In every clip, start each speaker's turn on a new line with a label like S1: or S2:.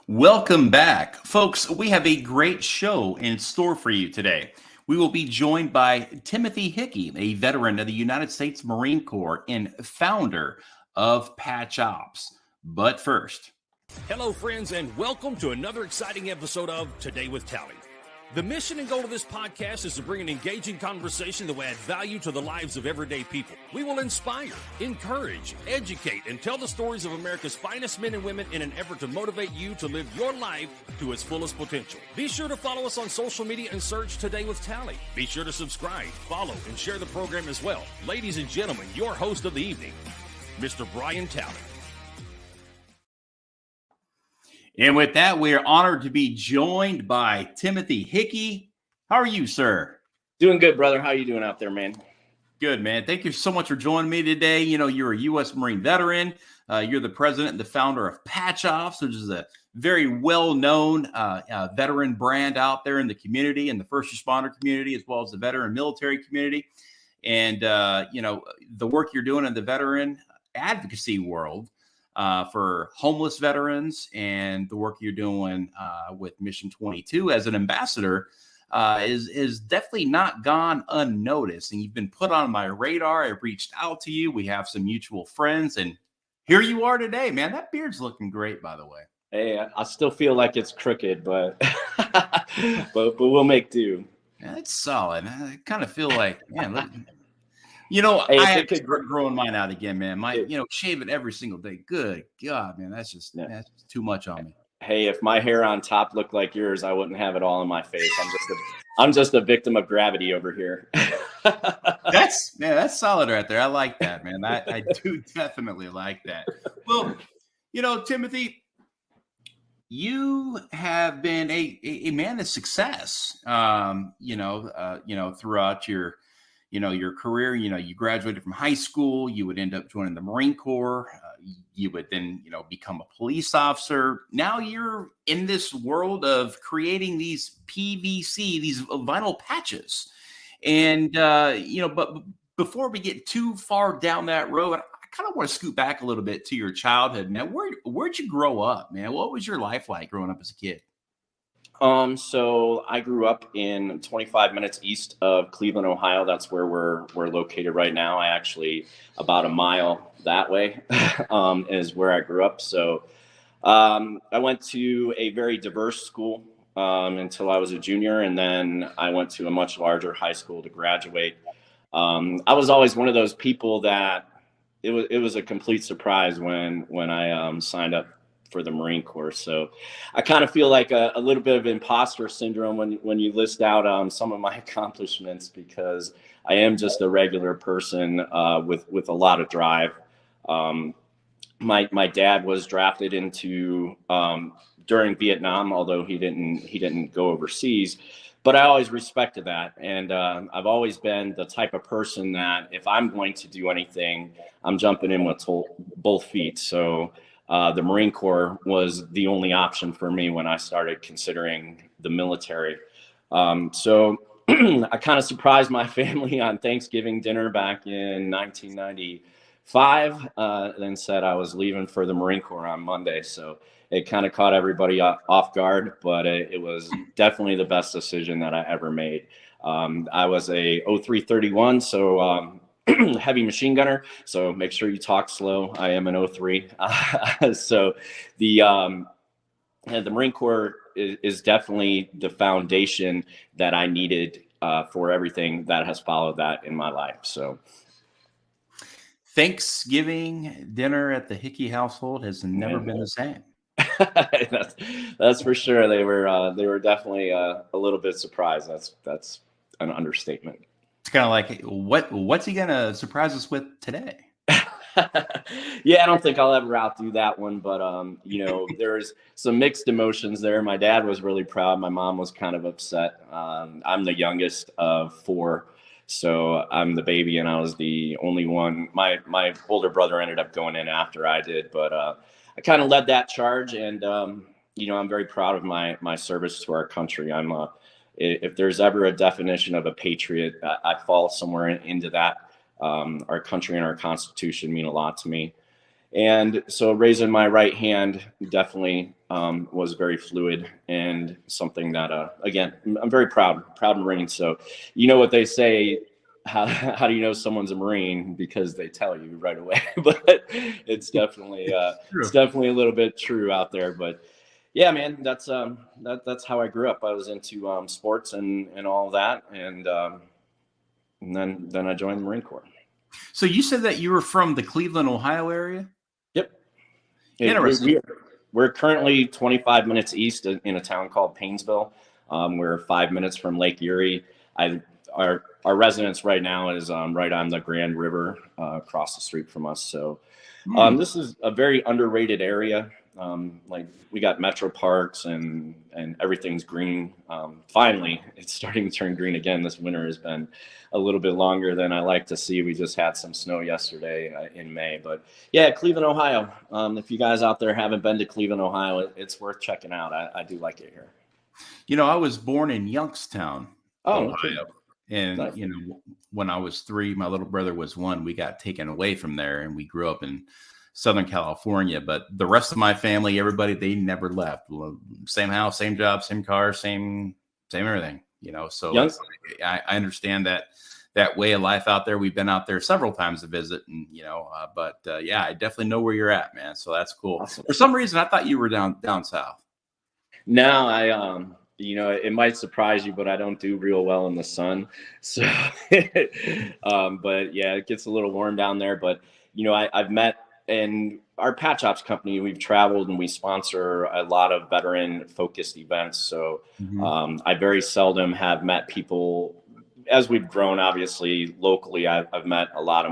S1: Welcome back. Folks, we have a great show in store for you today. We will be joined by Timothy Hickey, a veteran of the United States Marine Corps and founder of PatchOps. But first,
S2: hello, friends, and welcome to another exciting episode of Today with Tally. The mission and goal of this podcast is to bring an engaging conversation that will add value to the lives of everyday people. We will inspire, encourage, educate, and tell the stories of America's finest men and women in an effort to motivate you to live your life to its fullest potential. Be sure to follow us on social media and search Today with Tally. Be sure to subscribe, follow, and share the program as well. Ladies and gentlemen, your host of the evening, Mr. Brian Tally.
S1: and with that, we are honored to be joined by Timothy Hickey. How are you, sir?
S3: Doing good, brother. How you doing out there, man?
S1: Good, man. Thank you so much for joining me today. You know, you're a U.S. Marine veteran. You're the president and the founder of PatchOps, which is a very well-known veteran brand out there in the community and the first responder community, as well as the veteran military community. And, you know, the work you're doing in the veteran advocacy world for homeless veterans and the work you're doing with Mission 22 as an ambassador is definitely not gone unnoticed. And you've been put on my radar. I've reached out to you. We have some mutual friends, and here you are today, man. That beard's looking great, by the way.
S3: Hey, I still feel like it's crooked, but but we'll make do.
S1: Yeah, it's solid. I kind of feel like, man, look, you know,
S3: Hey,
S1: I have to start growing mine out again, man. You know, shave it every single day. Good God, man, that's just too much on me.
S3: Hey, if my hair on top looked like yours, I wouldn't have it all in my face. I'm just a victim of gravity over here.
S1: That's solid right there. I like that, man. I do definitely like that. Well, you know, Timothy, you have been a man of success. Throughout your career. You know, you graduated from high school. You would end up joining the Marine Corps. You would then, become a police officer. Now you're in this world of creating these PVC, these vinyl patches. And, but before we get too far down that road, I kind of want to scoot back a little bit to your childhood, man. Where'd you grow up, man? What was your life like growing up as a kid?
S3: So I grew up in 25 minutes east of Cleveland, Ohio. That's where we're located right now. I actually about a mile that way is where I grew up. So I went to a very diverse school until I was a junior, and then I went to a much larger high school to graduate. I was always one of those people that it was a complete surprise when I signed up for the Marine Corps. So I kind of feel like a little bit of imposter syndrome when you list out some of my accomplishments, because I am just a regular person with a lot of drive. My dad was drafted into during Vietnam, although he didn't go overseas. But I always respected that. And I've always been the type of person that if I'm going to do anything, I'm jumping in with both feet. So the Marine Corps was the only option for me when I started considering the military. So I kind of surprised my family on Thanksgiving dinner back in 1995, then said I was leaving for the Marine Corps on Monday. So it kind of caught everybody off guard, but it was definitely the best decision that I ever made. I was a 0331, so heavy machine gunner, so make sure you talk slow. I am an 03. So the Marine Corps is definitely the foundation that I needed for everything that has followed that in my life. So
S1: Thanksgiving dinner at the Hickey household has never been the same.
S3: that's for sure. They were definitely a little bit surprised. That's an understatement.
S1: It's kind of like, what's he gonna surprise us with today?
S3: Yeah, I don't think I'll ever outdo that one, but there's some mixed emotions there. My dad was really proud. My mom was kind of upset. I'm the youngest of four, so I'm the baby, and I was the only one. My older brother ended up going in after I did, but I kind of led that charge, and I'm very proud of my service to our country. If there's ever a definition of a patriot, I fall somewhere into that. Our country and our Constitution mean a lot to me. And so raising my right hand definitely was very fluid and something that, again, I'm very proud Marine. So, you know what they say, how do you know someone's a Marine? Because they tell you right away. But it's definitely a little bit true out there. But yeah, man, that's how I grew up. I was into sports and all of that, and then I joined the Marine Corps.
S1: So you said that you were from the Cleveland, Ohio area?
S3: Yep.
S1: Interesting.
S3: We're currently 25 minutes east in a town called Painesville. We're 5 minutes from Lake Erie. Our residence right now is right on the Grand River across the street from us. So this is a very underrated area. Like, we got metro parks and everything's green. Finally, it's starting to turn green again. This winter has been a little bit longer than I like to see. We just had some snow yesterday in May. But yeah, Cleveland, Ohio. If you guys out there haven't been to Cleveland, Ohio, it's worth checking out. I do like it here.
S1: You know, I was born in Youngstown, Ohio.
S3: Okay.
S1: And,
S3: Nice.
S1: you know, when I was 3, my little brother was 1, we got taken away from there, and we grew up in Southern California. But the rest of my family, everybody, they never left. Same house, same job, same car, same everything, you know. So I understand that way of life out there. We've been out there several times to visit, and, you know, yeah, I definitely know where you're at, man. So that's cool.
S3: Awesome.
S1: For some reason, I thought you were down south.
S3: No, you know, it might surprise you, but I don't do real well in the sun. So, but yeah, it gets a little warm down there. But, you know, I've met, and our PatchOps company, we've traveled and we sponsor a lot of veteran focused events. So I very seldom have met people. As we've grown, obviously, locally, I've met a lot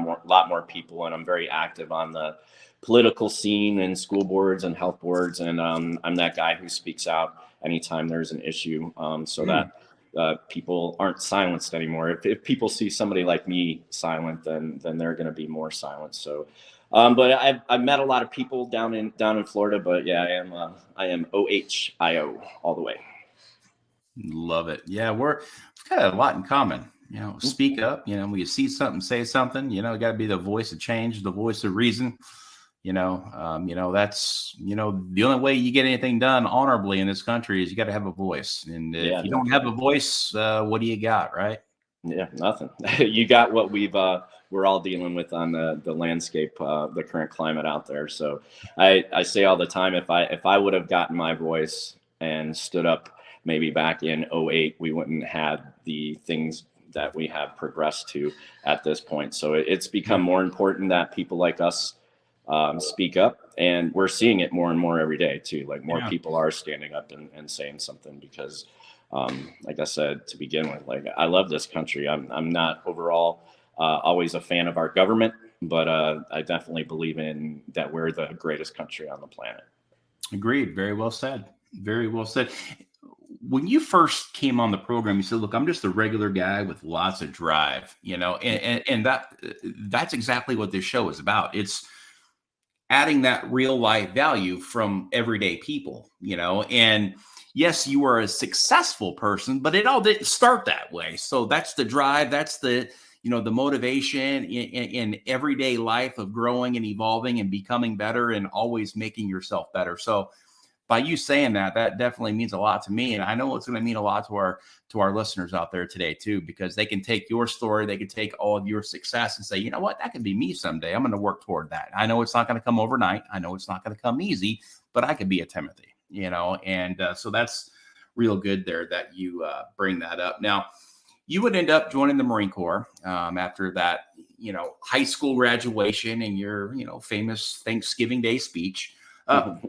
S3: more people, and I'm very active on the political scene and school boards and health boards. And I'm that guy who speaks out anytime there's an issue, so that people aren't silenced anymore. If people see somebody like me silent, then they're going to be more silent. So, but I've met a lot of people down in Florida. But yeah, I am OHIO all the way.
S1: Love it. Yeah, we've got a lot in common. You know, speak up. You know, when you see something, say something. You know, got to be the voice of change, the voice of reason. You know, that's, you know, the only way you get anything done honorably in this country is you got to have a voice. And if you don't have a voice, what do you got, right?
S3: Yeah, nothing. You got what we're all dealing with on the landscape, the current climate out there. So I say all the time, if I would have gotten my voice and stood up maybe back in 2008, we wouldn't have the things that we have progressed to at this point. So it's become more important that people like us speak up, and we're seeing it more and more every day too. Like, more people are standing up and saying something, because like I said to begin with, like, I love this country. I'm not overall always a fan of our government, but I definitely believe in that we're the greatest country on the planet.
S1: Agreed. Very well said. Very well said. When you first came on the program, you said, look, I'm just a regular guy with lots of drive, you know, and that's exactly what this show is about. It's adding that real life value from everyday people, you know. And yes, you are a successful person, but it all didn't start that way. So that's the drive. That's the, you know, the motivation in everyday life of growing and evolving and becoming better and always making yourself better. So by you saying that definitely means a lot to me. And I know it's going to mean a lot to our listeners out there today too, because they can take your story, they can take all of your success and say, you know what, that could be me someday. I'm going to work toward that. I know it's not going to come overnight. I know it's not going to come easy, but I could be a Timothy, you know? And so that's real good there that you bring that up. Now, you would end up joining the Marine Corps after that, you know, high school graduation and your, you know, famous Thanksgiving Day speech.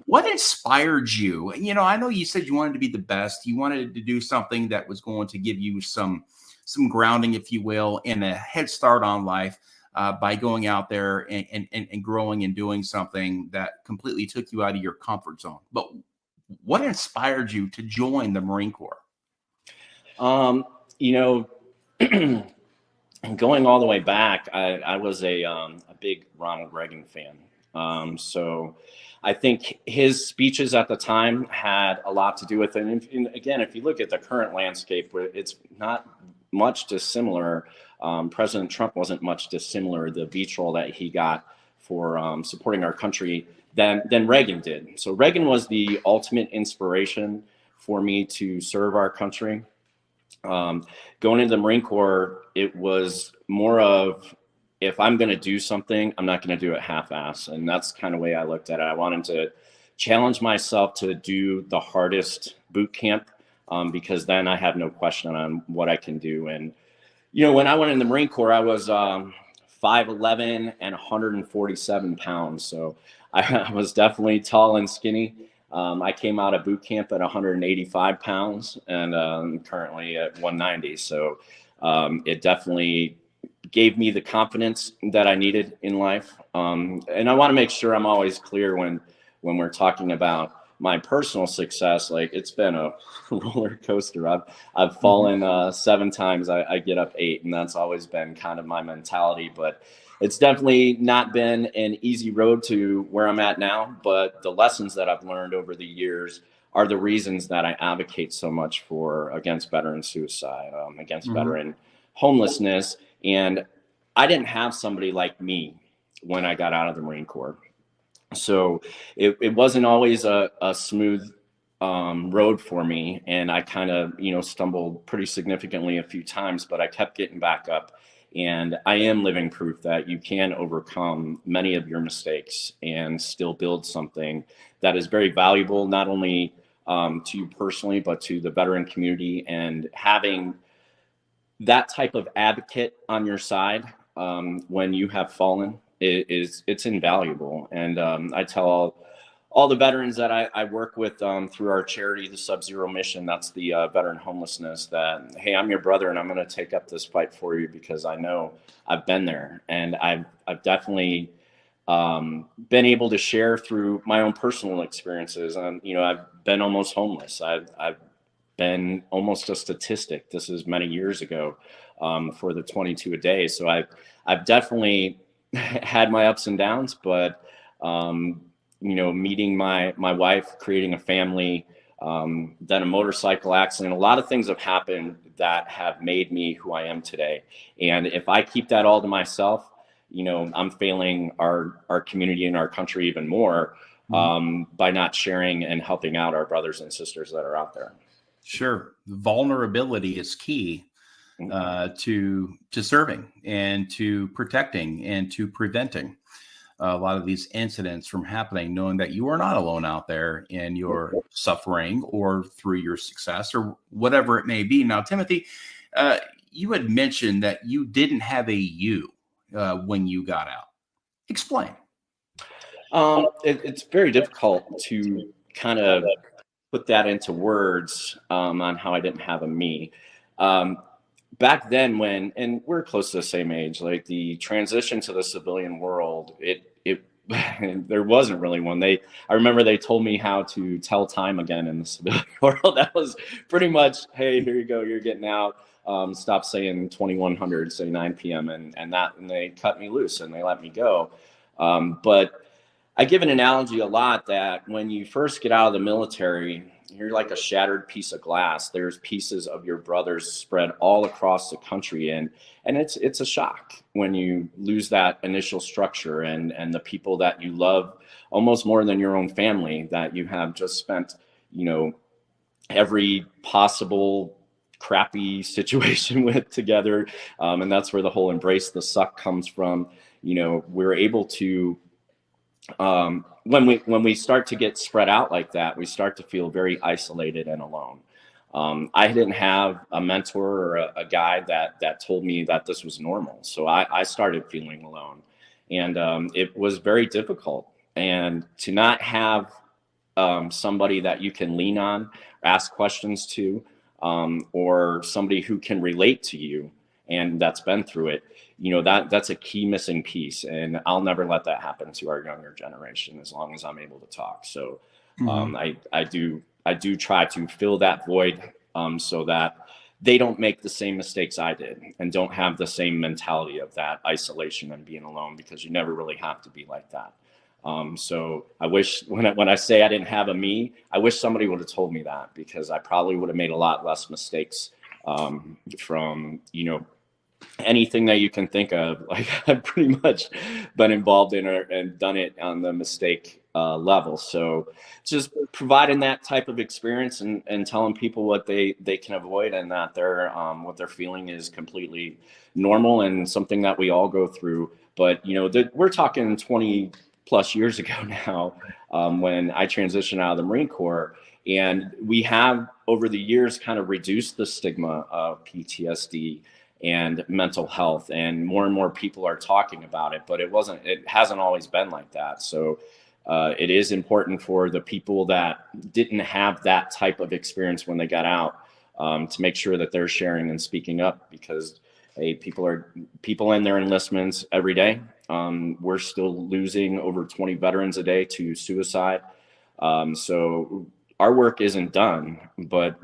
S1: What inspired you? You know, I know you said you wanted to be the best. You wanted to do something that was going to give you some grounding, if you will, and a head start on life by going out there and growing and doing something that completely took you out of your comfort zone. But what inspired you to join the Marine Corps?
S3: You know, going all the way back, I was a big Ronald Reagan fan. So I think his speeches at the time had a lot to do with it. And again, if you look at the current landscape, it's not much dissimilar. President Trump wasn't much dissimilar. The vitriol that he got for supporting our country than Reagan did. So Reagan was the ultimate inspiration for me to serve our country. Going into the Marine Corps, it was more of, if I'm going to do something, I'm not going to do it half-ass. And that's kind of the way I looked at it. I wanted to challenge myself to do the hardest boot camp, because then I have no question on what I can do. And, when I went in the Marine Corps, I was 5'11" and 147 pounds. So I was definitely tall and skinny. I came out of boot camp at 185 pounds and currently at 190. So it definitely gave me the confidence that I needed in life. And I want to make sure I'm always clear when we're talking about my personal success. Like, it's been a roller coaster. I've fallen 7 times. I get up 8, and that's always been kind of my mentality. But it's definitely not been an easy road to where I'm at now. But the lessons that I've learned over the years are the reasons that I advocate so much against veteran suicide, against veteran homelessness. And I didn't have somebody like me when I got out of the Marine Corps. So it wasn't always a smooth road for me. And I kind of, stumbled pretty significantly a few times, but I kept getting back up. And I am living proof that you can overcome many of your mistakes and still build something that is very valuable, not only to you personally, but to the veteran community. And having that type of advocate on your side when you have fallen, it's invaluable. And I tell all the veterans that I work with through our charity, the Subzero Mission, that's the veteran homelessness, that, hey, I'm your brother and I'm going to take up this fight for you, because I know I've been there, and I've definitely been able to share through my own personal experiences. I've been almost homeless. I've been almost a statistic. This is many years ago for the 22 a day. So I've definitely had my ups and downs, but meeting my wife, creating a family, then a motorcycle accident, a lot of things have happened that have made me who I am today. And if I keep that all to myself, I'm failing our community and our country even more by not sharing and helping out our brothers and sisters that are out there.
S1: Sure. Vulnerability is key to serving and to protecting and to preventing a lot of these incidents from happening, knowing that you are not alone out there in your suffering or through your success or whatever it may be. Now, Timothy, you had mentioned that you didn't have a you when you got out. Explain.
S3: It's very difficult to kind of put that into words on how I didn't have a me. Back then, and we're close to the same age, like the transition to the civilian world, there wasn't really one. I remember they told me how to tell time again in the civilian world. That was pretty much, hey, here you go, you're getting out. Stop saying 2100, say 9 p.m. and they cut me loose and they let me go. But I give an analogy a lot that when you first get out of the military, you're like a shattered piece of glass. There's pieces of your brothers spread all across the country. And it's a shock when you lose that initial structure and the people that you love almost more than your own family, that you have just spent, every possible crappy situation with together. And that's where the whole embrace the suck comes from. We're able to, when we start to get spread out like that, we start to feel very isolated and alone. I didn't have a mentor or a guide that told me that this was normal. So I started feeling alone, and it was very difficult. And to not have somebody that you can lean on, ask questions to, or somebody who can relate to you and that's been through it, that's a key missing piece. And I'll never let that happen to our younger generation as long as I'm able to talk. So I do try to fill that void so that they don't make the same mistakes I did and don't have the same mentality of that isolation and being alone, because you never really have to be like that. So I wish when I say I didn't have a me, I wish somebody would have told me that, because I probably would have made a lot less mistakes from, anything that you can think of. Like, I've pretty much been involved in and done it on the mistake level. So just providing that type of experience and telling people what they can avoid, and that they're what they're feeling is completely normal and something that we all go through. But we're talking 20 plus years ago now, when I transitioned out of the Marine Corps, and we have over the years kind of reduced the stigma of PTSD and mental health, and more people are talking about it, but it hasn't always been like that. So it is important for the people that didn't have that type of experience when they got out, to make sure that they're sharing and speaking up, because people in their enlistments every day. We're still losing over 20 veterans a day to suicide. So our work isn't done, but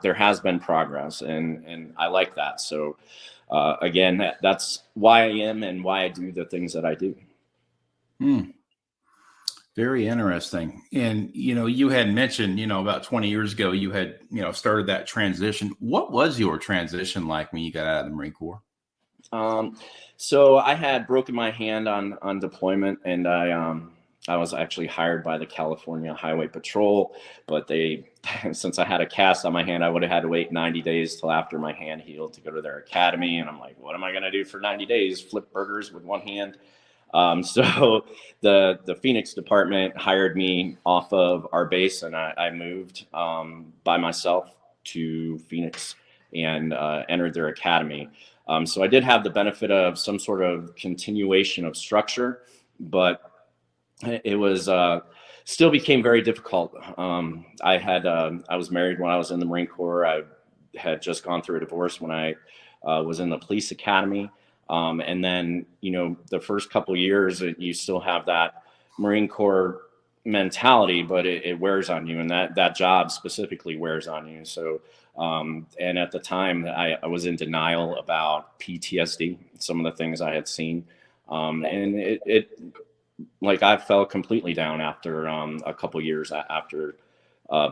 S3: there has been progress, and I like that. So again, that's why I am and why I do the things that I do.
S1: Very interesting. And, you had mentioned, about 20 years ago, you had, started that transition. What was your transition like when you got out of the Marine Corps?
S3: So I had broken my hand on deployment, and I was actually hired by the California Highway Patrol, but since I had a cast on my hand, I would have had to wait 90 days till after my hand healed to go to their academy. And I'm like, what am I going to do for 90 days? Flip burgers with one hand. So the Phoenix department hired me off of our base, and I moved by myself to Phoenix and entered their academy. So I did have the benefit of some sort of continuation of structure, but it was still became very difficult. I was married when I was in the Marine Corps. I had just gone through a divorce when I was in the police academy. And then, the first couple of years, you still have that Marine Corps mentality, but it wears on you, and that job specifically wears on you. So, and at the time I was in denial about PTSD, some of the things I had seen. And I fell completely down after a couple years after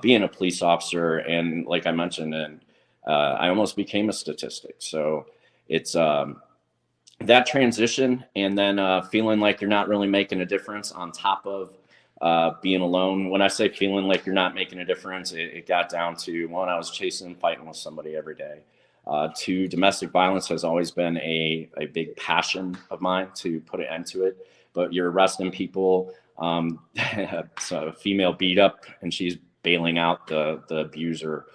S3: being a police officer. And like I mentioned, and I almost became a statistic. So it's that transition, and then feeling like you're not really making a difference on top of being alone. When I say feeling like you're not making a difference, it got down to, one, I was chasing and fighting with somebody every day. Two, domestic violence has always been a big passion of mine to put an end to it. But you're arresting people. So a female beat up, and she's bailing out the abuser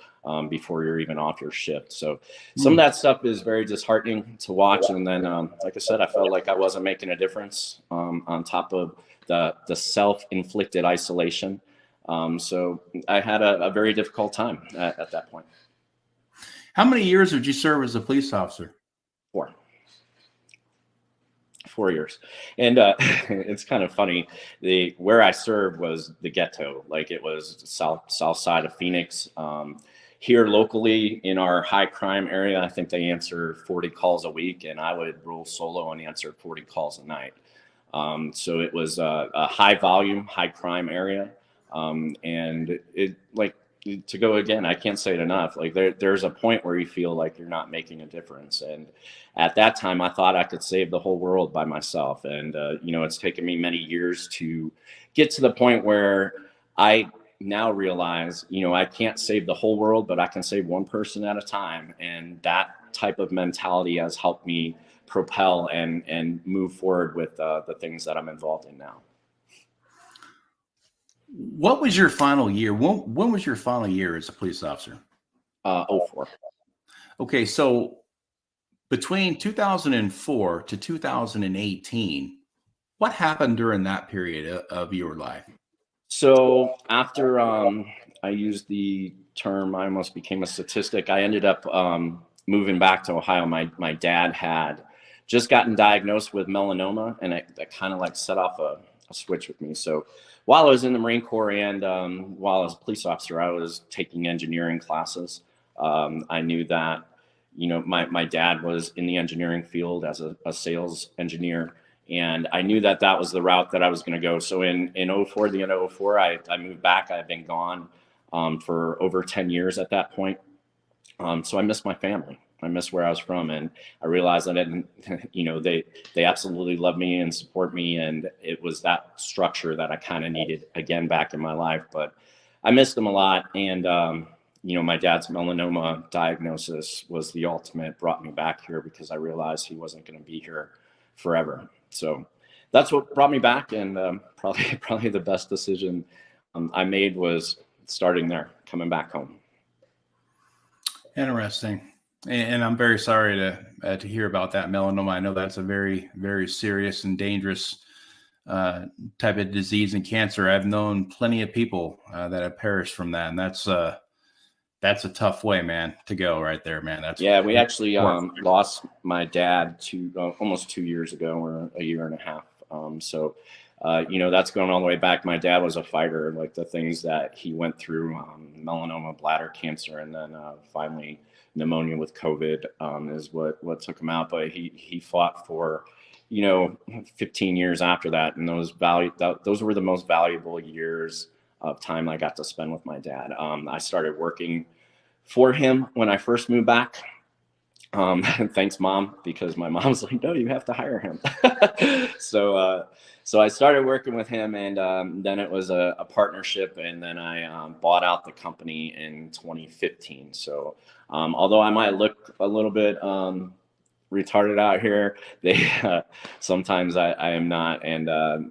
S3: before you're even off your shift. So some of that stuff is very disheartening to watch. And then, like I said, I felt like I wasn't making a difference on top of the self-inflicted isolation. So I had a very difficult time at that point.
S1: How many years did you serve as a police officer?
S3: 4 years. And it's kind of funny. Where I served was the ghetto. Like, it was south side of Phoenix. Here locally in our high crime area, I think they answer 40 calls a week, and I would roll solo and answer 40 calls a night. So it was a high volume, high crime area. And it, like, to go again, I can't say it enough. Like, there's a point where you feel like you're not making a difference. And at that time, I thought I could save the whole world by myself. And, it's taken me many years to get to the point where I now realize, I can't save the whole world, but I can save one person at a time. And that type of mentality has helped me propel and move forward with the things that I'm involved in now.
S1: What was your final year? When was your final year as a police officer?
S3: 04.
S1: Okay, so between 2004 to 2018, what happened during that period of your life?
S3: So after I used the term, I almost became a statistic. I ended up moving back to Ohio. My dad had just gotten diagnosed with melanoma, and that kind of like set off a switch with me. So while I was in the Marine Corps and while I was a police officer, I was taking engineering classes. I knew that, my dad was in the engineering field as a sales engineer, and I knew that was the route that I was going to go. So in 04, the end of 04, I moved back. I've been gone for over 10 years at that point. So I miss my family. I miss where I was from. And I realized I didn't, they absolutely love me and support me. And it was that structure that I kind of needed again back in my life. But I missed them a lot. And, my dad's melanoma diagnosis was the ultimate, brought me back here because I realized he wasn't going to be here forever. So that's what brought me back. And probably the best decision I made was starting there, coming back home.
S1: Interesting. And I'm very sorry to hear about that melanoma. I know that's a very, very serious and dangerous type of disease and cancer. I've known plenty of people that have perished from that. And that's a tough way, man, to go right there, man.
S3: We actually lost my dad almost 2 years ago, or a year and a half. That's going all the way back. My dad was a fighter, like the things that he went through, melanoma, bladder cancer, and then finally pneumonia with COVID is what took him out. But he fought for, 15 years after that. And those were the most valuable years of time I got to spend with my dad. I started working for him when I first moved back. Thanks, Mom, because my mom's like, no, you have to hire him. So I started working with him, and then it was a partnership, and then I bought out the company in 2015. So although I might look a little bit retarded out here, sometimes I am not, and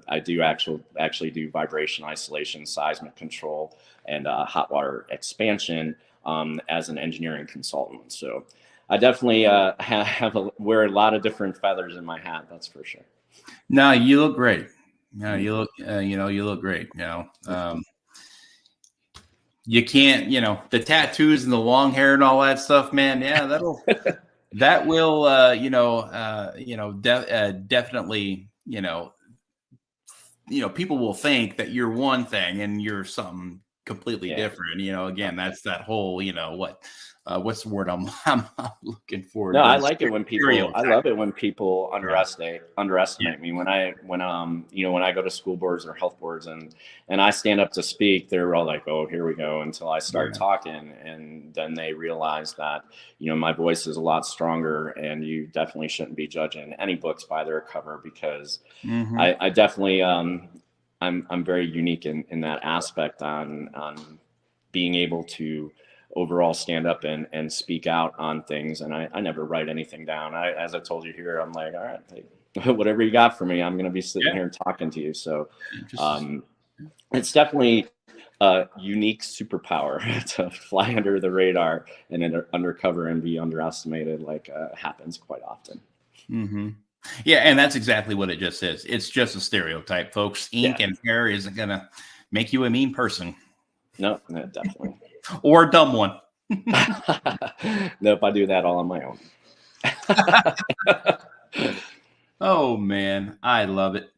S3: I do actually do vibration isolation, seismic control, and hot water expansion as an engineering consultant. So I definitely wear a lot of different feathers in my hat. That's for sure.
S1: No, you look great. No, you look, you look great. You can't, the tattoos and the long hair and all that stuff, man. Yeah, that will, definitely, people will think that you're one thing and you're something completely different. Again, that's that whole, what's the word I'm looking for?
S3: No, I like it when people. I love it when people underestimate me. When I go to school boards or health boards and I stand up to speak, they're all like, "Oh, here we go," until I start talking, and then they realize that my voice is a lot stronger, and you definitely shouldn't be judging any books by their cover, because I definitely I'm very unique in that aspect on being able to overall stand up and speak out on things. And I never write anything down. As I told you here, I'm like, all right, hey, whatever you got for me, I'm going to be sitting here and talking to you. So it's definitely a unique superpower to fly under the radar and undercover and be underestimated, like happens quite often.
S1: Mm-hmm. Yeah. And that's exactly what it just is. It's just a stereotype, folks. Ink and hair isn't going to make you a mean person.
S3: No, definitely.
S1: Or a dumb one.
S3: Nope, I do that all on my own.
S1: Oh, man, I love it.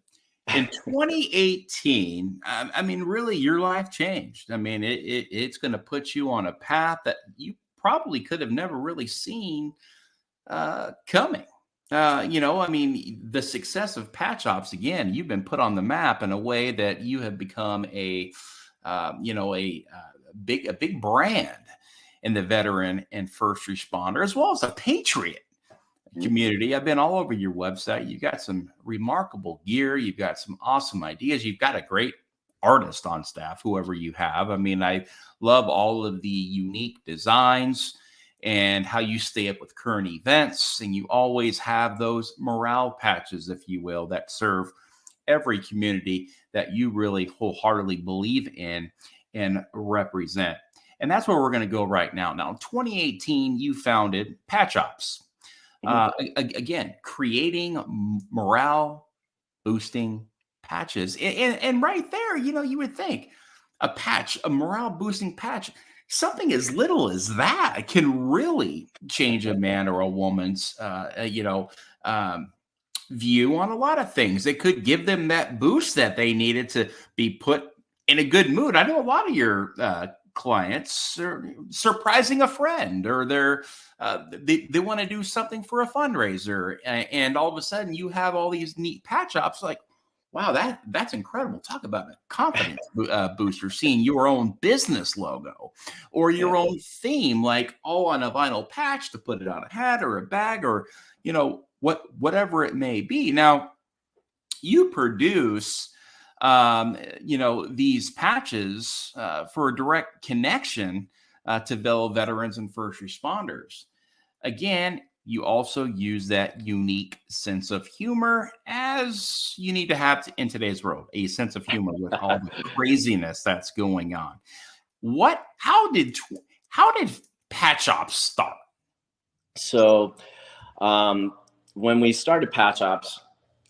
S1: In 2018, I mean, really, your life changed. I mean, it's going to put you on a path that you probably could have never really seen coming. I mean, the success of PatchOps, again, you've been put on the map in a way that you have become a big brand in the veteran and first responder, as well as a patriot community. I've been all over your website. You've got some remarkable gear. You've got some awesome ideas. You've got a great artist on staff, whoever you have. I mean, I love all of the unique designs and how you stay up with current events. And you always have those morale patches, if you will, that serve every community that you really wholeheartedly believe in and represent. And that's where we're going to go right now. Now, in 2018, you founded PatchOps. Again, creating morale boosting patches. And right there, you would think a morale boosting patch, something as little as that can really change a man or a woman's, view on a lot of things. It could give them that boost that they needed to be put in a good mood. I know a lot of your clients are surprising a friend, or they want to do something for a fundraiser, and all of a sudden you have all these neat PatchOps. Like, Wow, that's incredible. Talk about a confidence booster, seeing your own business logo or
S3: Yeah.
S1: your own theme, like all on a vinyl patch to put it on a hat or a bag or, whatever it may be. Now, you produce, these patches for a direct connection to fellow veterans and first responders. Again, you also use that unique sense of humor, as you need to have in today's world, a sense of humor with all the craziness that's going on. How did PatchOps start?
S3: So when we started PatchOps,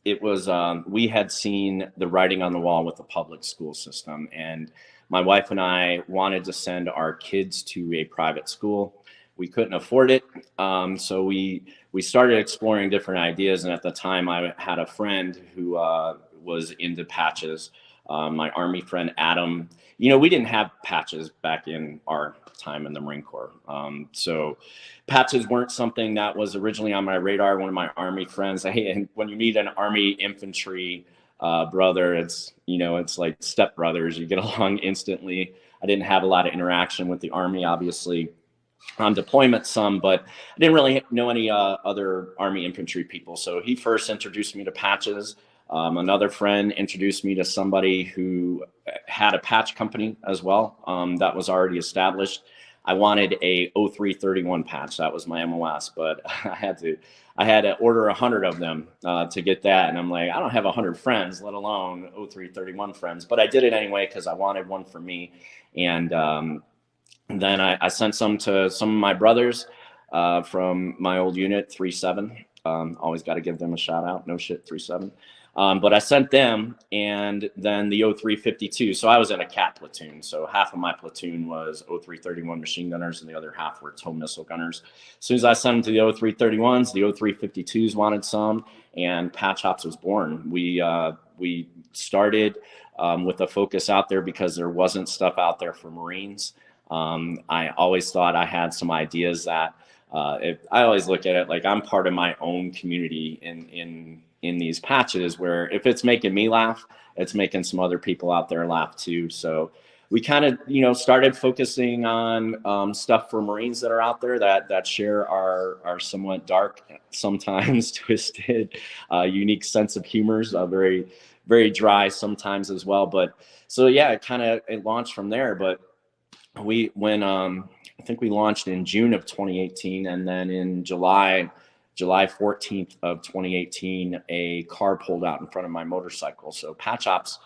S3: it was we had seen the writing on the wall with the public school system, and my wife and I wanted to send our kids to a private school. We couldn't afford it, so we started exploring different ideas. And at the time, I had a friend who was into patches. My Army friend Adam. We didn't have patches back in our time in the Marine Corps, so patches weren't something that was originally on my radar. One of my Army friends, and when you meet an Army infantry brother, it's like stepbrothers. You get along instantly. I didn't have a lot of interaction with the Army, obviously, on deployment some, but I didn't really know any other Army infantry people. So he first introduced me to patches. Another friend introduced me to somebody who had a patch company as well, that was already established. I wanted a 0331 patch. That was my MOS, but I had to order 100 of them to get that. And I'm like, I don't have 100 friends, let alone 0331 friends. But I did it anyway because I wanted one for me. And then I sent some to some of my brothers from my old unit, 37. Always got to give them a shout out. No shit, 37. But I sent them, and then the 0352. So I was in a CAT platoon. So half of my platoon was 0331 machine gunners, and the other half were tow missile gunners. As soon as I sent them to the 0331s, the 0352s wanted some, and PatchOps was born. We started with a focus out there because there wasn't stuff out there for Marines. I always thought I had some ideas that I always look at it like I'm part of my own community in these patches, where if it's making me laugh, it's making some other people out there laugh too. So we kind of, started focusing on stuff for Marines that are out there that share our somewhat dark, sometimes twisted, unique sense of humors, very, very dry sometimes as well. But so, yeah, it launched from there. But I think we launched in June of 2018, and then in July 14th of 2018, a car pulled out in front of my motorcycle. So PatchOps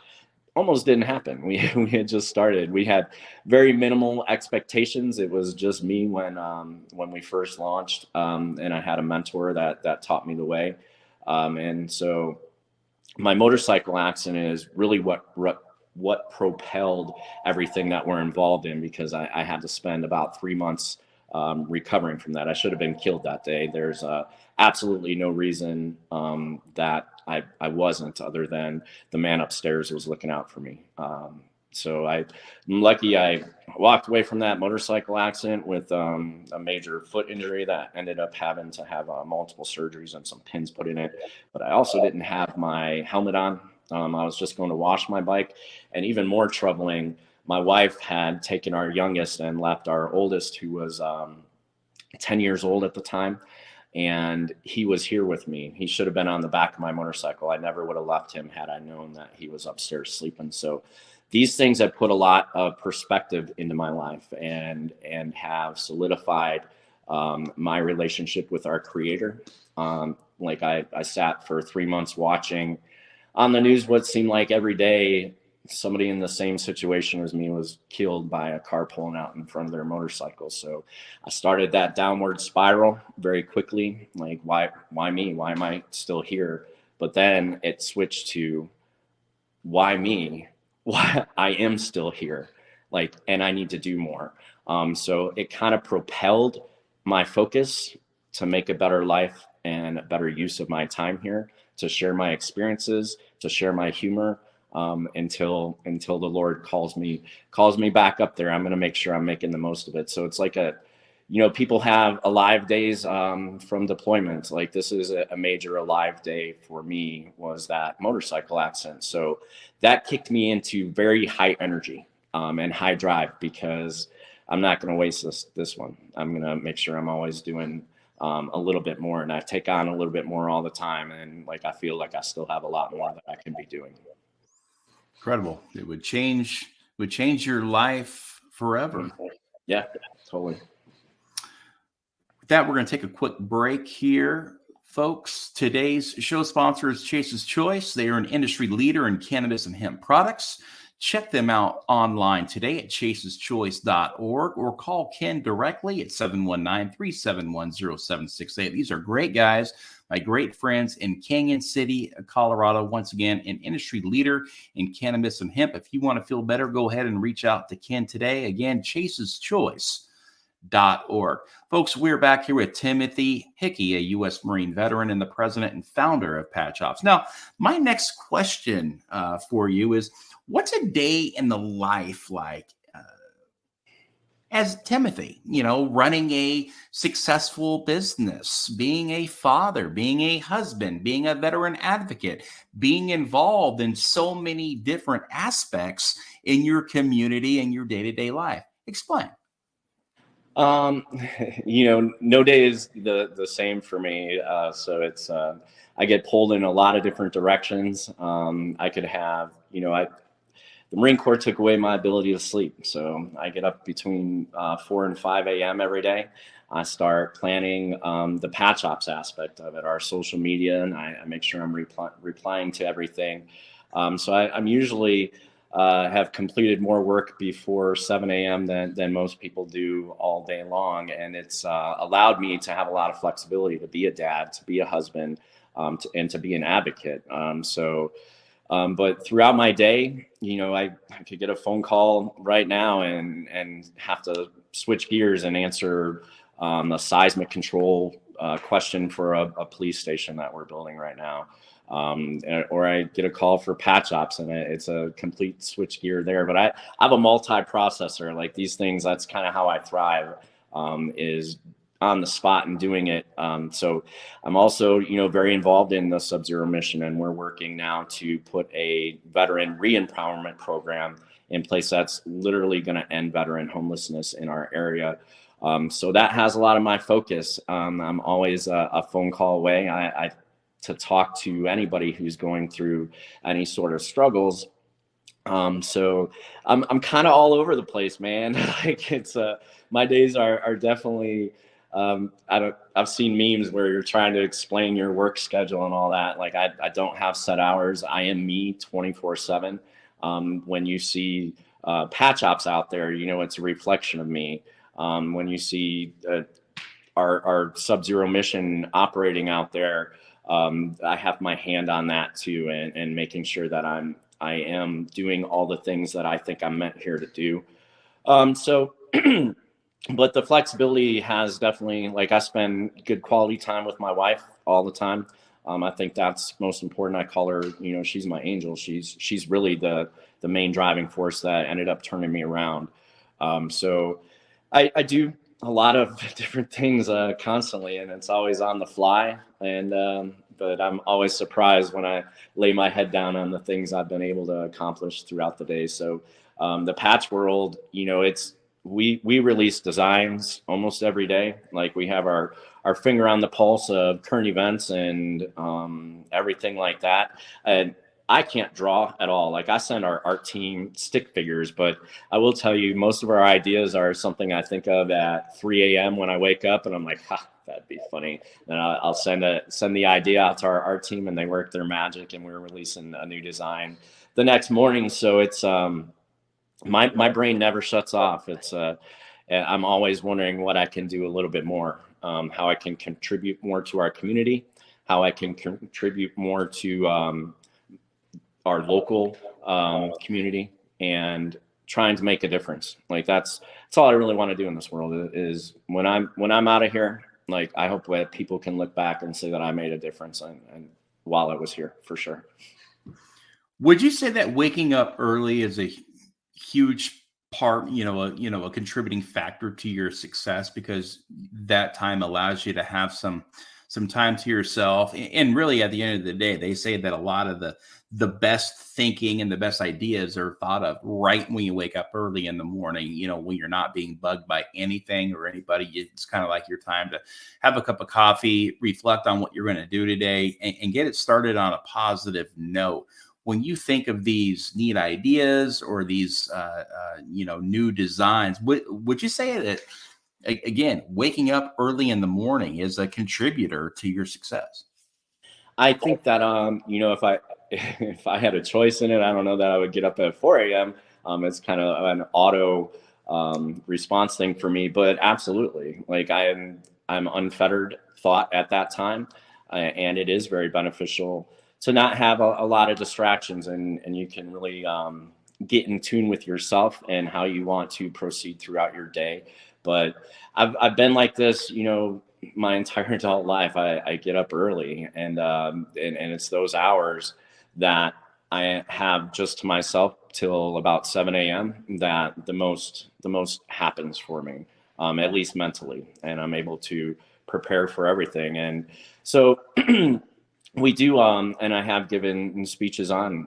S3: almost didn't happen. We had just started. We had very minimal expectations. It was just me when we first launched, and I had a mentor that taught me the way. And so my motorcycle accident is really what propelled everything that we're involved in, because I had to spend about 3 months recovering from that. I should have been killed that day. There's absolutely no reason that I wasn't, other than the man upstairs was looking out for me. So I'm lucky I walked away from that motorcycle accident with a major foot injury that ended up having to have multiple surgeries and some pins put in it. But I also didn't have my helmet on. I was just going to wash my bike. And even more troubling, my wife had taken our youngest and left our oldest, who was 10 years old at the time. And he was here with me. He should have been on the back of my motorcycle. I never would have left him had I known that he was upstairs sleeping. So these things have put a lot of perspective into my life and have solidified my relationship with our Creator. Like I sat for 3 months watching on the news what seemed like every day somebody in the same situation as me was killed by a car pulling out in front of their motorcycle. So I started that downward spiral very quickly. Like, why me? Why am I still here? But then it switched to, why me? Why I am still here? Like, and I need to do more. So it kind of propelled my focus to make a better life and a better use of my time here, to share my experiences, to share my humor, until the Lord calls me back up there. I'm going to make sure I'm making the most of it. So it's like people have alive days from deployments. Like this is a major alive day for me, was that motorcycle accident. So that kicked me into very high energy and high drive, because I'm not going to waste this one. I'm going to make sure I'm always doing a little bit more, and I take on a little bit more all the time. And like, I feel like I still have a lot more that I can be doing.
S1: Incredible. It would change your life forever.
S3: Yeah, totally.
S1: With that, we're going to take a quick break here, folks. Today's show sponsor is Chase's Choice. They are an industry leader in cannabis and hemp products. Check them out online today at chaseschoice.org, or call Ken directly at 719-371-0768. These are great guys, my great friends in Canyon City, Colorado. Once again, an industry leader in cannabis and hemp. If you want to feel better, go ahead and reach out to Ken today. Again, chaseschoice.org. Folks, we're back here with Timothy Hickey, a U.S. Marine veteran and the president and founder of PatchOps. Now, my next question for you is, what's a day in the life like as Timothy, running a successful business, being a father, being a husband, being a veteran advocate, being involved in so many different aspects in your community and your day-to-day life? Explain.
S3: No day is the same for me. So it's, I get pulled in a lot of different directions. I could have, the Marine Corps took away my ability to sleep. So I get up between 4 and 5 a.m. every day. I start planning the PatchOps aspect of it, our social media, and I make sure I'm replying to everything. So I'm usually have completed more work before 7 a.m. than most people do all day long. And it's allowed me to have a lot of flexibility to be a dad, to be a husband, and to be an advocate. But throughout my day, I could get a phone call right now and have to switch gears and answer a seismic control question for a police station that we're building right now. Or I get a call for PatchOps, and it's a complete switch gear there. But I have a multi-processor. Like these things, that's kind of how I thrive, is on the spot and doing it. So I'm also, very involved in the Subzero Mission, and we're working now to put a veteran re-empowerment program in place that's literally going to end veteran homelessness in our area. So that has a lot of my focus. I'm always a phone call away. To talk to anybody who's going through any sort of struggles. So I'm kind of all over the place, man. Like it's my days are definitely. I've seen memes where you're trying to explain your work schedule and all that. Like I don't have set hours. I am me 24/7. When you see PatchOps out there, it's a reflection of me. When you see our Subzero Mission operating out there, I have my hand on that too, and making sure that I am doing all the things that I think I'm meant here to do. But the flexibility has definitely, like, I spend good quality time with my wife all the time. I think that's most important. I call her, she's my angel. She's really the main driving force that ended up turning me around. So I do a lot of different things constantly, and it's always on the fly. And but I'm always surprised when I lay my head down on the things I've been able to accomplish throughout the day. So the patch world, we release designs almost every day. Like we have our finger on the pulse of current events and everything like that. And I can't draw at all. Like I send our art team stick figures, but I will tell you, most of our ideas are something I think of at 3 a.m. when I wake up, and I'm like, that'd be funny. And I'll send the idea out to our art team, and they work their magic, and we're releasing a new design the next morning. So it's my brain never shuts off. It's I'm always wondering what I can do a little bit more, how I can contribute more to our community, how I can contribute more to our local community, and trying to make a difference. Like that's all I really want to do in this world, is when I'm out of here, like I hope that people can look back and say that I made a difference and while I was here, for sure.
S1: Would you say that waking up early is a huge part, a contributing factor to your success, because that time allows you to have some time to yourself. And really, at the end of the day, they say that a lot of the best thinking and the best ideas are thought of right when you wake up early in the morning, when you're not being bugged by anything or anybody. It's kind of like your time to have a cup of coffee, reflect on what you're going to do today, and get it started on a positive note. When you think of these neat ideas or these, new designs, would you say that, again, waking up early in the morning is a contributor to your success?
S3: I think that if I if I had a choice in it, I don't know that I would get up at 4 a.m. It's kind of an auto response thing for me, but absolutely, like I'm unfettered thought at that time, and it is very beneficial to not have a lot of distractions, and you can really get in tune with yourself and how you want to proceed throughout your day. But I've been like this, my entire adult life. I get up early, and it's those hours that I have just to myself till about 7 a.m. that the most happens for me, at least mentally, and I'm able to prepare for everything. And so we do, and I have given speeches on,